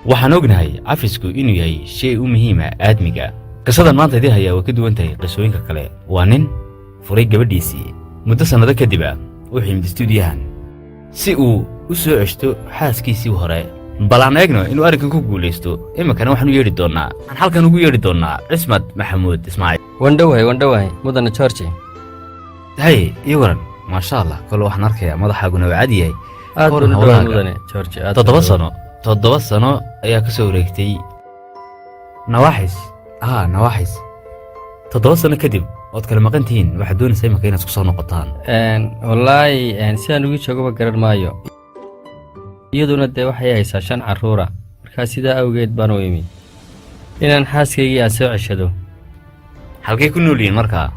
waxaan ognahay cafisku inuu yahay shay u muhiima aadmiga qisadan maanta idin hayaa waa ka duwan tahay qisooyinka kale waa nin furay gabadhiisii muddo sannado kadib wuxuu yimid stuudiyahan si uu u soo ceshto xaaskiisii hore bal aan eegno inuu arrinkan ku guulaysto iminkana waxaan u yeedhi doonnaa aan halkan ugu yeedhi doonnaa cismad maxamuud ismaaciil wandhawahay mudane george haye ii waran maasha allah kole waxaan arkayaa madaxaaguna waa cad yahay aad buu dhawaa mudane george 7 sano ayaa ka soo wareegtay nawaaxis 7 sano kadib ood kala maqan tihiin waxaad doonaysaa iminka inaad isku soo noqotaan wallaahi sidaan ugu joogaba garan maayo iyaduna dee waxay haysaa 5 carruura markaa sidaa awgeed baan u imi inaan xaaskaygii aan soo ceshado halkay ku nool yihiin markaa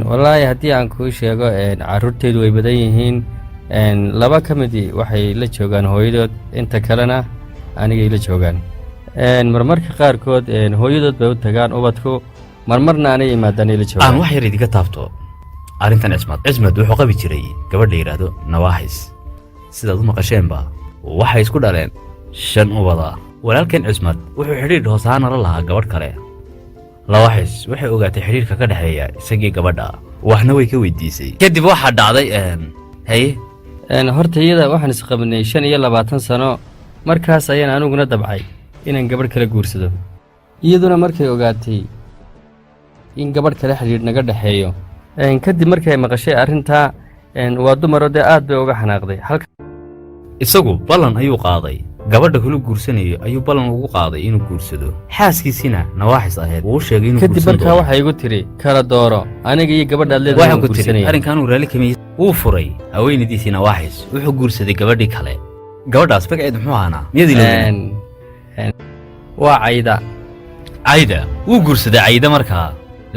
wallaahi haddii aan kuu sheego carruurteedu way badan yihiin 2 ka midii waxay la joogaan hooyadood inta kalena anigay la joogaan marmarka qaarkood hooyadood bay u tagaan ubadku marmarna aanay imaadaanay la joogaan aan wax yar idiga taabto arrintan cismad wuxuu qabi jiray gabadh la yidhaahdo nawaaxis sidaad u maqasheenba waxay isku dhaleen 5 ubada walaalkan cismad wuxuu xidhiidh hoosaana la lahaa gabadh kale nawaaxis waxay ogaatay xidhiidhka ka dhexeeya isagii gabadha waxna way ka weydiisay kadib waxaa dhacday haye horta iyada waxaan isqabnay 25 sano markaas ayaan aniguna dabcay inaan gabadh kala guursado iyaduna markay ogaatay in gabadh kale xidhiidh naga dhaxeeyo kadib markay maqashay arrintaa waa dumaro dee aad bay uga xanaaqday isagu ballan ayuu qaaday gabadha kula guursanayo ayuu ballan ugu qaaday inuu guursado xaaskiisina nawaaxis ahayd wuu sheegay inuu kadib markaa waxay igu tiri kala dooro aniga iyo gabadhaad leedahay waxaan ku tiri arrinkan uu raali kamiyey wuu furay haweenaydiisii nawaaxis wuxuu guursaday gabadhii kale gabadhaas magaceed muxuu ahaanaa miyadii waa cayda wuu guursaday cayda markaa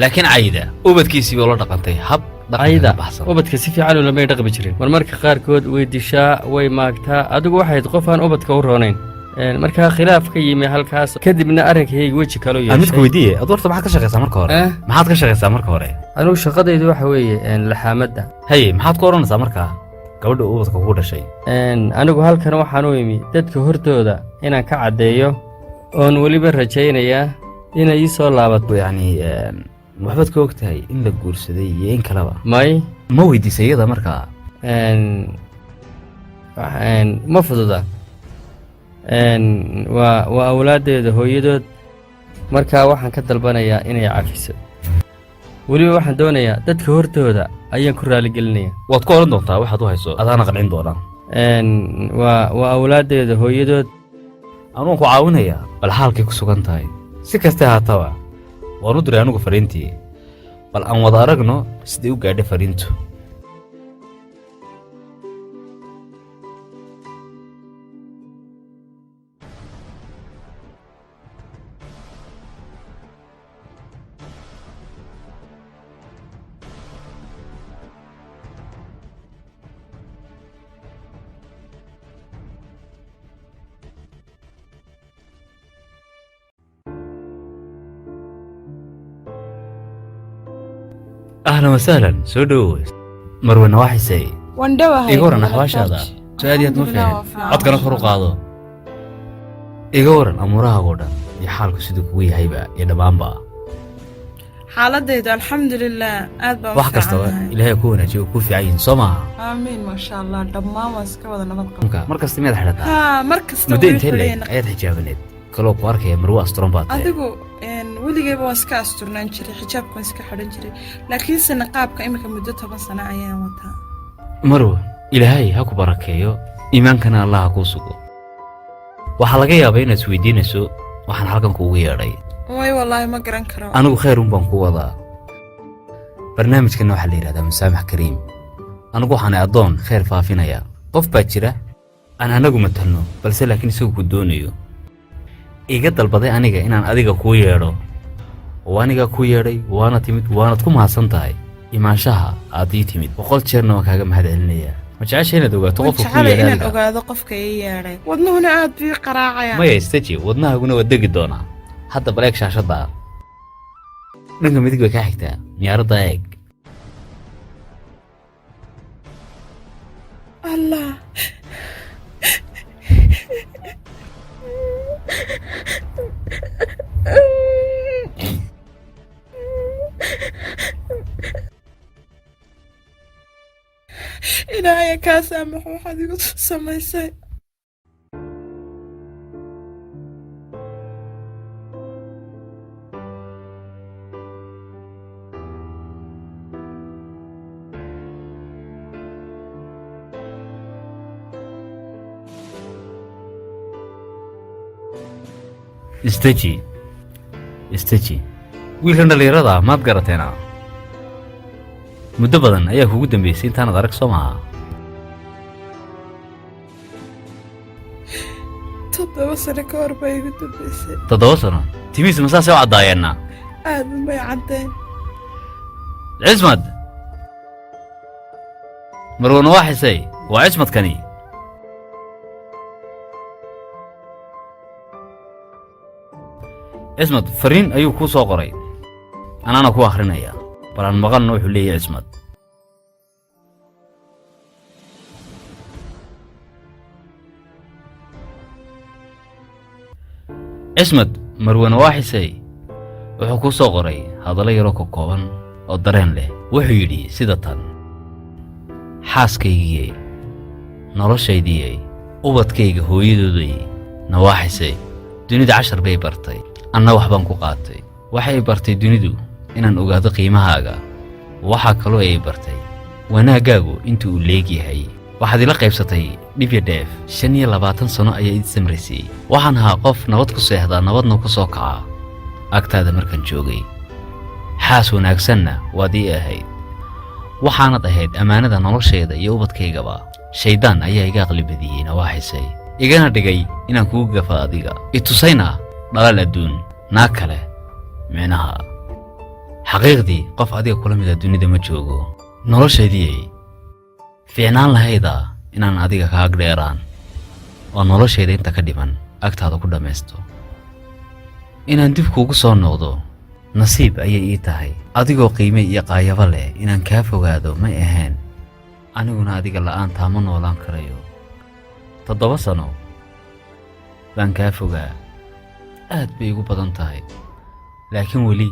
laakiin cayda ubadkiisii buu la dhaqantay hab cayda ubadka si fiican ulamay dhaqmi jirin marmarka qaarkood way dishaa way maagtaa adigu waxayd qof aan ubadka u roonayn markaa khilaaf ka yimi halkaas kadibna arrinkayga weji kaloo yeeshay midku weydiiye ad horta maxaad ka shaqaysaa marka hore anigu shaqadaydu waxa weeye laxaamadda haye maxaad ku odhanaysaa markaa gabadha ubadka kugu dhashay anigu halkan waxaan u imi dadka hortooda inaan ka caddeeyo oon weliba rajaynayaa inay ii soo laabato yacni waxbaad ka og tahay in la guursaday iyo in kaleba may ma weydiisay iyada markaa ma fududa waa awlaaddeeda hooyadood markaa waxaan ka dalbanayaa inay cafiso weliba waxaan doonayaa dadka hortooda ayaan ku raaligelinaya waad ku odhan doontaa waxaad u hayso adaana qancin doonaa waa awlaaddeeda hooyadood anuun ku caawinayaa bal xaalkay ku sugan tahay si kastee haataba waan u diray anugu fariintii bal aan wada aragno siday u gaadhay fariintu أهلا وسهلا سودو مروة نواحسي إيغورن أحواش هذا سؤاليات مفهم عدكنا خروق هذا إيغورن أمورها غودا يحالك سيدوك وي هيبا يدبان با xaaladaydu alxamdulilah aad baan wax kastaba ilaahay ku wanaajiyo ku fiican Soomaa amiin ma sha Allah dhammaan waa iska wada nabad qaba markasta miyaad xidhataa markasta muddo intee leeg ayaad xijaabaneed kaloo ku arkaya Marwa asturan baad adigu weligeyba waan iska asturnaan jiray xijaabka waan iska xidhan jiray laakiin sana qaabka imika muddo 10 sano ayaan wataa Marwa ilaahay ha ku barakeeyo iimaankana Allah ha ku sugo waxa laga yaabaa inaad isweydiinayso waxaan halkan kuugu yeedhay way wallahi ma garan karo anigu khayr baan ku wadaa barnaamijkan waxa la yiraahdaa musaamax kariim anigu waxaan adoon khayr faafinaya qof baa jira aan anagu matalno balse laakiin isagu ku doonayo iga dalbaday aniga inaan adiga ku yeedho oo aniga ku yeedhay waana timid waana ku mahadsan tahay imaanshaha aad ii timid 100 jeerna waan kaaga mahadcelinaya ma jeceshay inaad ogaato qofka ku yeedhay inaan ogaado qofka ii yeedhay wadnuhuna aad bii qaraacaya ma yeestaji wadnahaguna waa degi doonaa hadda baleeg shaashada dhanka midig bay ka xigtaa miyaaradda eeg Allah ilaahay kaa saamaxo waxaad igu samaysay. istaji wiilkan dhallinyarada maad garateena muddo badan ayaa kugu dambaysay intaanad arag soo maaha 7 sano ka hor baa igu dambaysay. 7 sano timihiisa masaasay u caddaayeenna aad may caddeen. cismad marwana waa xisay waa cismadkani cismad fariin ayuu kuu soo qoray anaana ku akhrinaya bal aan maqalna wuxuu leeyahay cismad. cismad marwana waa xisay wuxuu kuu soo qoray hadallo yaroo ka kooban oo dareen leh. wuxuu yidhi sida tan: xaaskaygiyey noloshaydiyey ubadkayga hooyadooday nawaaxisay dunida 10 bay bartay anna wax baan ku qaatay. waxay bartay dunidu inaan ogaado qiimahaaga. waxaa kaloo ay bartay wanaaggaagu intuu u leegyahay. waxaad ila qaybsatay dhib iyo dheef 25 sano ayaa id samraysay. waxaan ahaa qof nabad ku seexda nabadna ku soo kaca agtaada markaan joogay. xaas wanaagsanna waad ii ahayd. waxaanad ahayd ammaanada noloshayda iyo ubadkaygaba. shaydaan ayaa iga aqli badiyey nawaaxisay igana dhigay inaan kugu gafa adiga itusayna dhalal adduun naag kale micnaha xaqiiqdii qof adiga kula mida dunida ma joogo. noloshaydii fiicnaan lahayda inaan adiga ka agdheeraan oo noloshayda inta ka dhiman agtaada ku dhammaysto. inaan dib kuugu soo noqdo nasiib ayay ii tahay. adigoo qiime iyo qaayabo leh inaan kaa fogaado may ahayn. aniguna adiga la'aantaa ma noolaan karayo. 7 sano baan kaa fogaa. aad bay igu badan tahay laakiin weli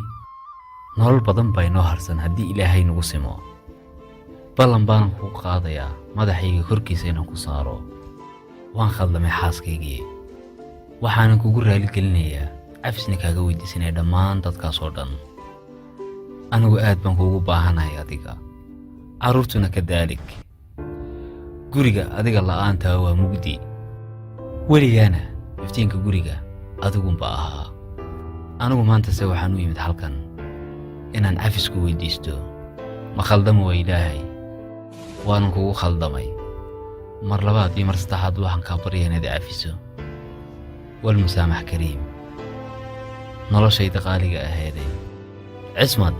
nolol badan baa inoo harsan haddii ilaahay nagu simo. ballan baanan kuu qaadayaa madaxayga korkiisa inaan ku saaro. waan khaldamay xaaskaygii. waxaanan kugu raaligelinayaa cafisna kaaga weydiisanaya dhammaan dadkaas oo dhan. anigu aad baan kuugu baahanahay adiga. carruurtuna ka daalig. guriga adiga la'aantaa waa mugdi. weligaana iftiinka guriga adigunba ahaa. anigu maantase waxaan u yimid halkan inaan cafisku weydiisto. ma khaldamo waa ilaahay. waanan kugu khaldamay. mar labaad iyo mar saddexaad waxaan kaa baryaa inaad cafiso. walmusaamax kariim noloshayda qaaliga aheeday. cismad.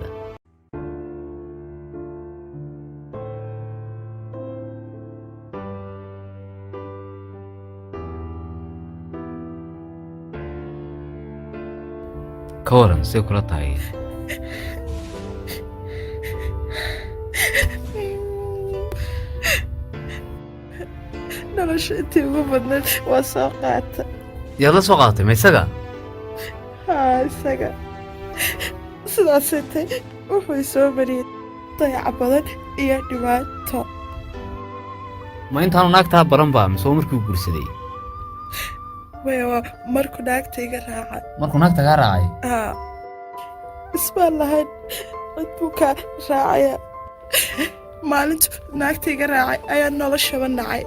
ka waran say kula tahay? nolosha intii ugu badnayd waa soo qaata. yaad la soo qaadatay ma isaga? haa isaga. sidaasay tay wuxuu soo mariyay dayaca badan iyo dhibaato. ma intaanu naagtaa baran baa mise waa markii uu guursaday? maya waa markuu naagtayga raacay. markuu naagta kaa raacay? haa isbaan lahayn cid buu kaa raacaya. maalintu naagtayga raacay ayaa noloshaba nacay.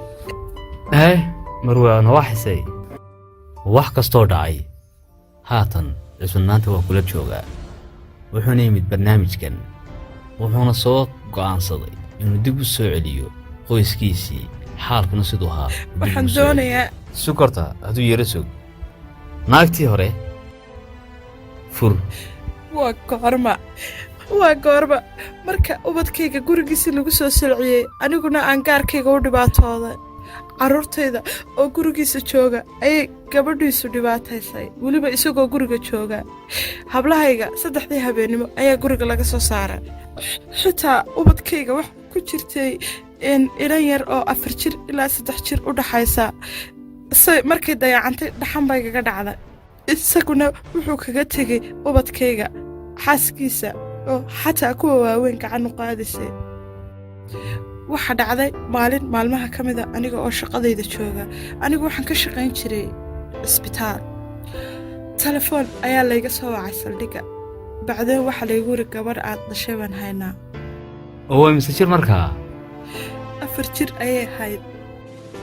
marwaana waa xisay wax kastoo dhacay. haatan cismad maanta waa kula joogaa. wuxuuna yimid barnaamijkan wuxuuna soo go'aansaday inuu dib u soo celiyo qoyskiisii. xaalkuna siduu ahaa waxaan doonayaa sukorta hadduu yaro sog naagtii hore fur. waa goorma marka ubadkayga gurigiisii lagu soo silciyey aniguna aan gaarkayga u dhibaatooday. carruurtayda oo gurigiisa jooga ayay gabadhiisu dhibaataysay weliba isagoo guriga jooga. hablahayga 3 habeenimo ayaa guriga laga soo saaray. xitaa ubadkayga wax ku jirtay ilan yar oo 4 jir ilaa 3 jir u dhaxaysa. markay dayacantay dhaxan bay kaga dhacday. isaguna wuxuu kaga tegey ubadkayga xaaskiisa oo xataa kuwa waaweyn gacan u qaadisay. waxa dhacday maalin maalmaha ka mid a aniga oo shaqadayda jooga anigu waxaan ka shaqayn jiray isbitaal telefoon ayaa layga soo wacay saldhigga bacdeen waxaa laygu yiri gabadh aad dhashay baan haynaa oo waa mise jir markaa 4 jir ayay ahayd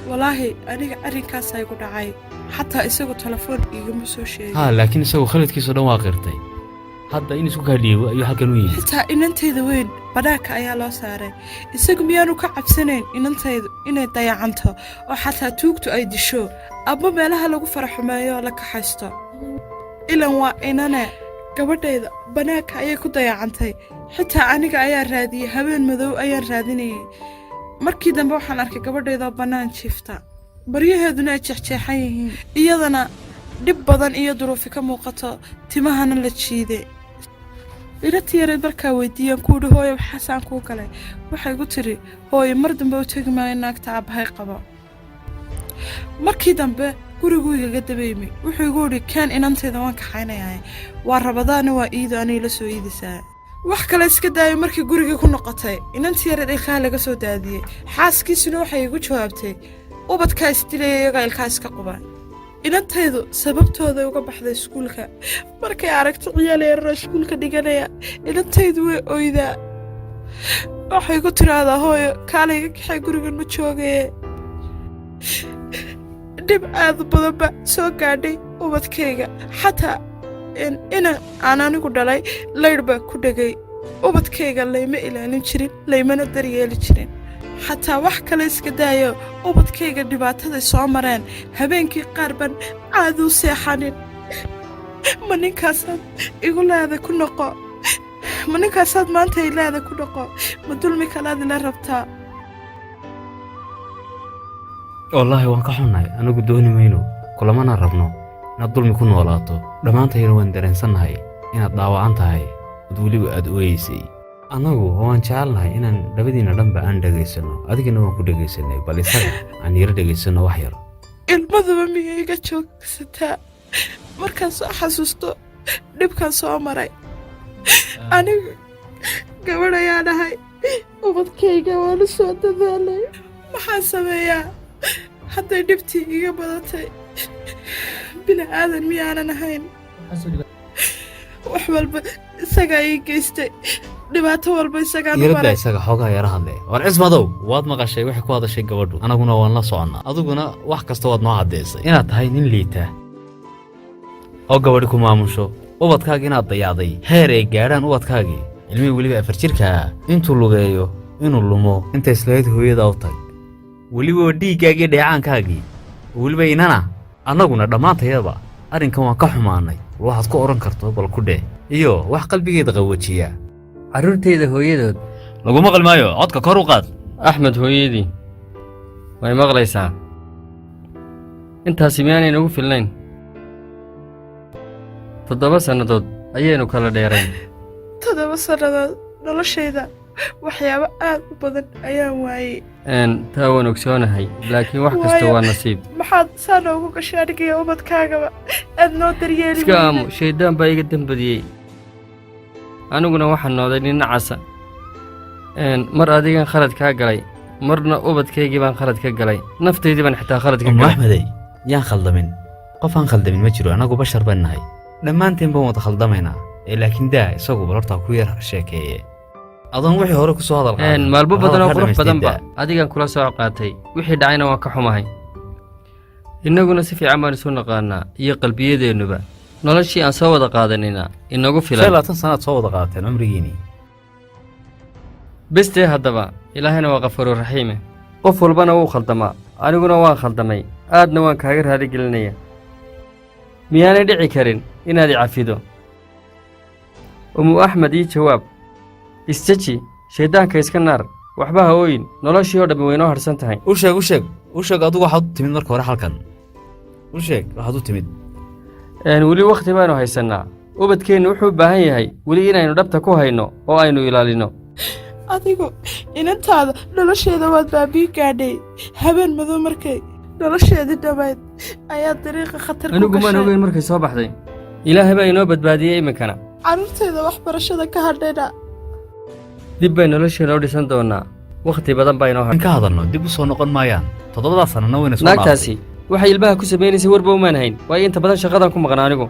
walaahi aniga arrinkaasaa igu dhacay xataa isagu telefoon igama soo sheegin haa laakiin isagu khaladkiisu dhan waa qirtay hadda in isku kaadhiibo ayuu halkan u yimid xitaa inantayda weyn banaanka ayaa loo saaray isagu miyaanu ka cabsanayn inantaydu inay dayacanto oo xataa tuugtu ay disho ama meelaha lagu faraxumeeyo la kaxaysto ilan waa inane gabadhayda banaanka ayay ku dayacantay xitaa aniga ayaa raadiyey habeen madow ayaan raadinayay markii dambe waxaan arkay gabadhayda bannaan jiifta baryaheeduna ay jeexjeexan yihiin iyadana dhib badan iyo duruufi ka muuqato timahana la jiiday inantii yareed markaa weydiiyeen kuudhi hooye waxaasaan kuu galay waxay gu tiri hooye mar dambe u tegi maayo naagta aabbahay qabo markii dambe guriguu igaga dabaymi wuxuu igu idhi keen inantayda waan kaxaynayaa waa rabadaana waa iido anay la soo iidisaa wax kale iska daayo markii gurigii ku noqotay inantii yareed ilkaha laga soo daadiyey xaaskiisuna waxay igu jawaabtay ubadkaa isdilaya iyagaa ilkaha iska quba inantaydu sababtooday uga baxday iskuulka markay aragto ciyaal yararoo iskuulka dhiganaya inantaydu way oydaa waxay ku tiraahdaa hooyo kaalayga kaxay gurigan ma joogaye dhib aad badan ba soo gaadhay ubadkayga xataa inan aan anigu dhalay laydh baa ku dhegay ubadkayga layma ilaalin jirin laymana daryeeli jirin xataa wax kale iska daayo ubadkayga dhibaataday soo mareen habeenkii qaar baan caad u seexanin ma ninkaasaad igu leeda ku noqo ma ninkaasaad maanta i leeda ku noqo ma dulmi kalaad ila rabtaa wallaahi waan ka xunnahay anagu dooni mayno kulamana rabno inaad dulmi ku noolaato dhammaantayna waan dareensannahay inaad dhaawacan tahay ad weliba aad ooyeysay annagu waan jecelnahay inaan labadiina dhanba aan dhegaysanno adigana waan ku dhegaysanay bal isaga aan yaro dhegaysanno wax yar ilmaduba miyay iga joogsataa markaan soo xasuusto dhibkaan soo maray anigu gabadh ayaa dhahay ubadkayga waanu soo dadaalay maxaan sameeyaa hadday dhibtii iga badatay bini aadan miyaanan ahayn wax walba isagaa ii geystay dhibaato walba isagaan u maray isaga xoogaa yara hadle war cismadow waad maqashay waxay ku hadashay gabadhu anaguna waan la soconnaa adiguna wax kasta waad noo caddaysay inaad tahay nin liita oo gabadhi ku maamusho ubadkaagii inaad dayacday heer ay gaadhaan ubadkaagii ilmihii weliba 4 jirkaa intuu lugeeyo inuu lumo inta islahayd hooyadaa u tag weliba dhiiggaagii dheecaankaagii weliba inana annaguna dhammaantayaba arrinkan waan ka xumaanay waxaad ku odhan karto bal ku dheh iyo wax qalbigeeda qawajiya carruurtayda hooyadood lagu maqli maayo codka kor u qaad axmed hooyadii way maqlaysaa intaasi miyaanay nagu filnayn 7 sannadood ayaynu kala dheerayn 7 sannadood noloshayda waxyaabo aad u badan ayaan waayey taa waan ogsoonahay laakiin wax kasta waa nasiib maxaad saa noogu gashay anigaiyo ubadkaagaba aad noo daryeeli iska aamu shayddaan baa iga dambadiyey aniguna waxaan nooday nin nacasa mar adigan khalad kaa galay marna ubadkaygii baan khalad ka galay naftaydii baan xitaa khalad ka galay axmedey yaan khaldamin qof aan khaldamin ma jiro annagu bashar baan nahay dhammaanteen baan wada khaldamaynaa laakiin daa isagu bal hortaa ku yar sheekeeye adoon wixii hore ku soo hadal qaaday maalmo badan oo qurux badanba adigan kula soo qaatay wixii dhacayna waan ka xumahay innaguna si fiican baan isu naqaanaa iyo qalbiyadeennuba noloshii aan soo wada qaadanayna inagu filan 20 sanaad soo wada qaateen cumrigiinii bestee haddaba ilaahayna waa qafuuru raxiime qof walbana wuu khaldamaa aniguna waan khaldamay aadna waan kaaga raaligelinaya miyaanay dhici karin inaad i cafido umu axmed ii jawaab isjaji shayddaanka iska naar waxba ha ooyin noloshii oo dhammi waynoo harsan tahay u sheeg adigu waxaad u timid marka hore halkan u sheeg waxaad u timid weli wakhti baanu haysannaa ubadkeennu wuxuu u baahan yahay weli inaynu dhabta ku hayno oo aynu ilaalino adigu inantaada nolosheeda waad baabii gaadhay habeen madow markay nolosheedii dhammayd ayaa dariiqa khatar ku gashay anigu maan ogeyn markay soo baxday ilaahay baa inoo badbaadiyey iminkana carruurtayda waxbarashada ka hadhayna dib bay nolosheena u dhisan doonnaa wakhti badan baa inoo in ka hadalno dib u soo noqon maayaan 7 sanana wayna soo naagtaasi waxay ilmaha ku samaynaysay warba umaan hayn waayo inta badan shaqadan ku maqan anigu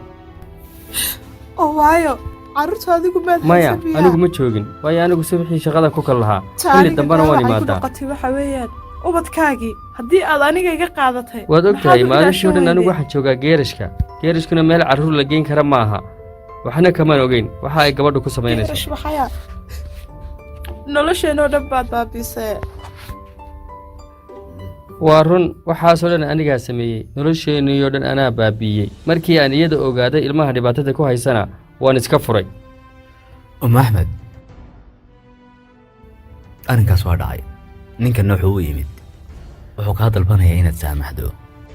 oo waayo carruurta adigu maad maya anigu ma joogin waayo anigu si wixii shaqadan ku kal lahaa xilli dambana waan imaadaa waxa weeyaan ubadkaagii haddii aad aniga iga qaadatay waad ogtahay maalintii oo dhan anigu waxaan joogaa geerashkuna meel carruur la geyn kara maaha waxna kamaan ogeyn waxa ay gabadhu ku samaynayso nolosheenoo dhan baad baabisee waa run waxaasoo dhan anigaa sameeyey nolosheenniiyoo dhan anaa baabi'iyey markii aan iyada ogaaday ilmaha dhibaatada ku haysana waan iska furay axmed arrinkaas waa dhacay ninkanna wuxuu u yimid wuxuu kaa dalbanayaa inaad saamaxdo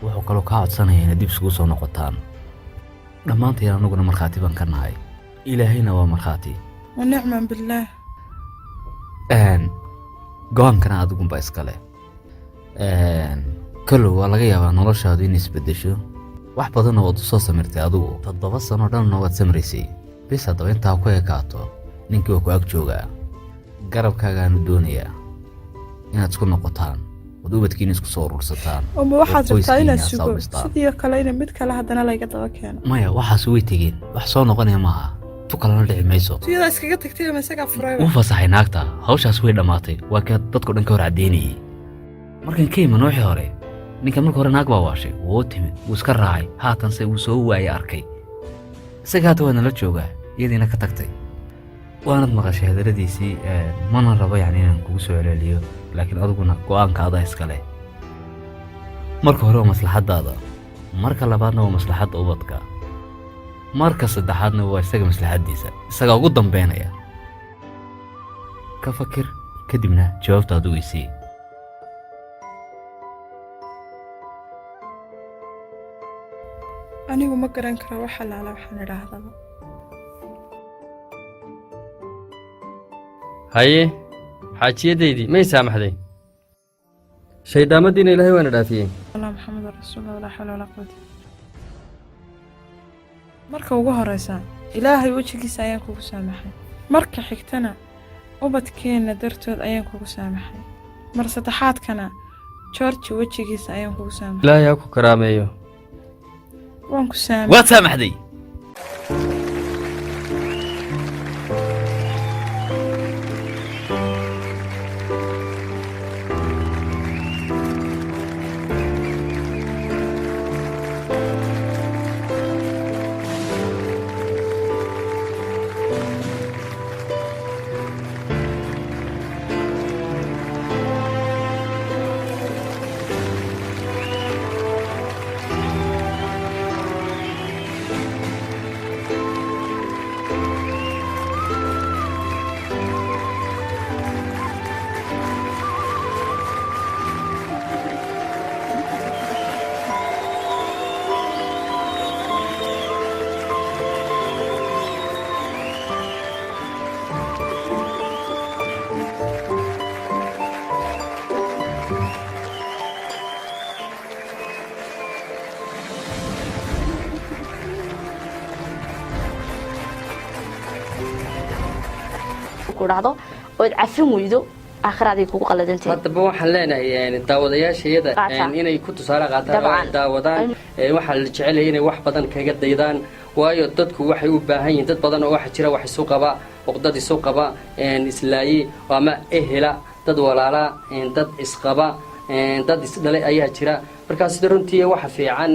wuxuu kaloo kaa codsanayaa inaad dib isugu soo noqotaan dhammaanteen annaguna markhaati baan ka nahay ilaahayna waa markhaati wanicman billaah go-aankana adigunba iska leh kalow waa laga yaabaa noloshaadu inay isbeddesho wax badanna waad u soo samirtay adigu 7 sano dhanna waad samraysay bis haddaba intaa ku ekaato ninkii waa ku ag joogaa garabkaagaanu doonayaa inaad isku noqotaan ood ubadkiina isku soo urursataan oma waxaad rabtaa inaad sugo sidii kale ina mid kale haddana layga daba keeno maya waxaas way tegeen wax soo noqonaya maaha tu kalena dhici mayso tuyada iskaga tagtay ama isagaa furay wuu fasaxay naagta hawshaas way dhammaatay waa kii dadku dhan ka hor caddeynayay markan ka iman wixii hore ninka marka hore naag baa waashay wuu timid wuu iska raacay haatanse wuu soo waayay arkay isaga hadda waa nala joogaa iyadiina ka tagtay waanad maqashay hadaladiisii mana rabo yacni inaan kugu soo celceliyo laakiin adiguna go'aanka adaa iska leh marka hore waa maslaxaddaada marka labaadna waa maslaxadda ubadka marka saddexaadna waa isaga maslaxaddiisa isagaa ugu dambeynaya ka fakir kadibna jawaabta adigu isii anigu ma garan karo wax allaala waxaan idhaahdaba haye xaajiyadaydii may saamaxday shayddaamadiina ilaahay waana dhaafiyey allah maxamed rasuulullah walaa xawla walaa quwata marka ugu horeysa ilaahay wejigiisa ayaan kugu saamaxay marka xigtana ubadkeenna dartood ayaan kugu saamaxay mar saddexaadkana george wejigiisa ayaan kugu saamaxay ilaahay ha ku karaameeyo waan ku saamaxay waad saamaxday dhacdo oo cafin weydo aakhiraadii kugu qaladantay haddaba waxaan leenahay daawadayaashayada inay ku tusaale qaataan daawadaan waxaa la jecel yahay inay wax badan kaga daydaan waayo dadku waxay u baahan yihiin dad badan oo waxa jira wax isu qaba oqdad isu qaba islaayi ama ehela dad walaala dad isqaba dad isdhalay ayaa jira markaas runtii waxa fiican